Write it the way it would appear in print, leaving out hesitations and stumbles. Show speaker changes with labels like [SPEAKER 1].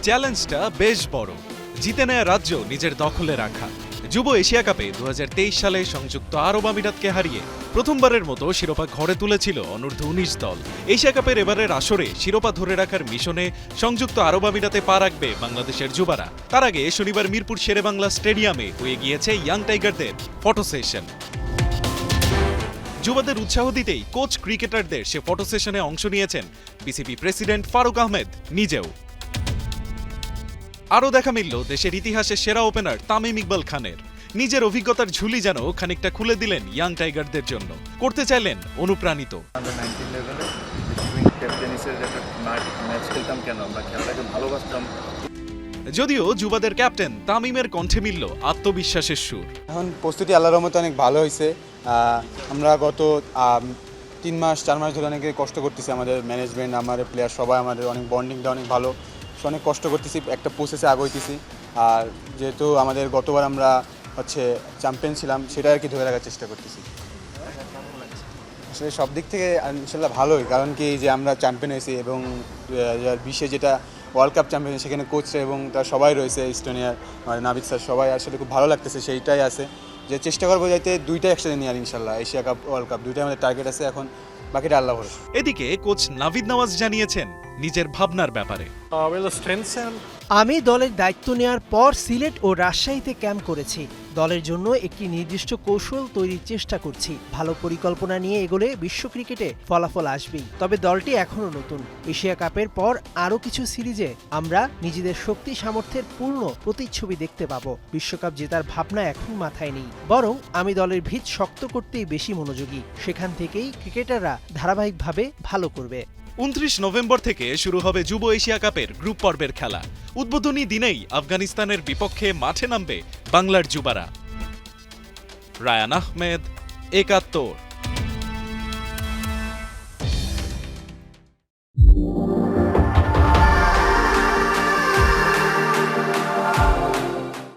[SPEAKER 1] চ্যালেঞ্জটা বেশ বড়, জিতে নেয়া রাজ্য নিজের দখলে রাখা। যুব এশিয়া কাপে 2023 সালে সংযুক্ত আরব আমিরাতকে হারিয়ে প্রথমবারের মতো শিরোপা ঘরে তুলেছিল অনূর্ধ্ব 19 দল। এশিয়া কাপের এবারের আসরে শিরোপা ধরে রাখার মিশনে সংযুক্ত আরব আমিরাতে পা রাখবে বাংলাদেশের যুবারা। তার আগে শনিবার মিরপুর শেরেবাংলা স্টেডিয়ামে হয়ে গিয়েছে ইয়াং টাইগারদের ফটো সেশন। যুবাদের উৎসাহ দিতেই কোচ ক্রিকেটারদের সে ফটো সেশনে অংশ নিয়েছেন বিসিবি প্রেসিডেন্ট ফারুক আহমেদ নিজেও। আরও দেখা মিলল দেশের ইতিহাসে সেরা ওপেনার তামিম ইকবাল খানের। নিজের অভিজ্ঞতার ঝুলি যেন খানিকটা খুলে দিলেন ইয়াং টাইগারদের জন্য, করতে চাইলেন অনুপ্রাণিত। যদিও যুবাদের ক্যাপ্টেন তামিমের কণ্ঠে মিলল আত্মবিশ্বাসের সুর।
[SPEAKER 2] এখন প্রস্তুতি আল্লাহর রহমতে অনেক ভালো হয়েছে। আমরা গত 3-4 মাস ধরে অনেকে কষ্ট করতেছি, আমাদের ম্যানেজমেন্ট, আমাদের প্লেয়ার সবাই, আমাদের অনেক বন্ডিংটা অনেক ভালো, অনেক কষ্ট করতেছি, একটা প্রসেসে আগাইতেছি। আর যেহেতু আমাদের গতবার আমরা চ্যাম্পিয়ন ছিলাম, সেটা আর কি ধরে রাখার চেষ্টা করতেছি। আসলে সব দিক থেকে ইনশাল্লাহ ভালোই, কারণ কি যে আমরা চ্যাম্পিয়ন হয়েছি এবং 2020-এ যেটা ওয়ার্ল্ড কাপ চ্যাম্পিয়ন, সেখানে কোচরা এবং তার সবাই রয়েছে, ইস্টোনিয়ার নাবিদ স্যার সবাই, আসলে খুব ভালো লাগতেছে। সেইটাই আছে যে চেষ্টা করবো যাইতে দুইটাই একসাথে নিয়ে আর ইনশাল্লাহ এশিয়া কাপ ওয়ার্ল্ড কাপ দুইটাই আমাদের টার্গেট আছে, এখন বাকিটা আল্লাহ ভরসা।
[SPEAKER 1] এদিকে কোচ নাভিদ নওয়াজ জানিয়েছেন নিজের ভাবনার ব্যাপারে।
[SPEAKER 3] আমি দলের দায়িত্ব নেওয়ার পর সিলেট ও রাজশাহীতে ক্যাম্প করেছি। দলের জন্য একটি নির্দিষ্ট কৌশল তৈরির চেষ্টা করছি। ভালো পরিকল্পনা নিয়ে এগোলে বিশ্ব ক্রিকেটে ফলাফল আসবেই। তবে দলটি এখনও নতুন। এশিয়া কাপের পর আরও কিছু সিরিজে আমরা নিজেদের শক্তি সামর্থ্যের পূর্ণ প্রতিচ্ছবি দেখতে পাবো। বিশ্বকাপ জেতার ভাবনা এখন মাথায় নেই, বরং আমি দলের ভিত শক্ত করতেই বেশি মনোযোগী। সেখান থেকেই ক্রিকেটাররা ধারাবাহিকভাবে ভালো করবে।
[SPEAKER 1] 29 নভেম্বর থেকে শুরু হবে যুব এশিয়া কাপের গ্রুপ পর্বের খেলা। উদ্বোধনী দিনেই আফগানিস্তানের বিপক্ষে মাঠে নামবে বাংলার যুবারা। রায়ান আহমেদ, একাত্তর।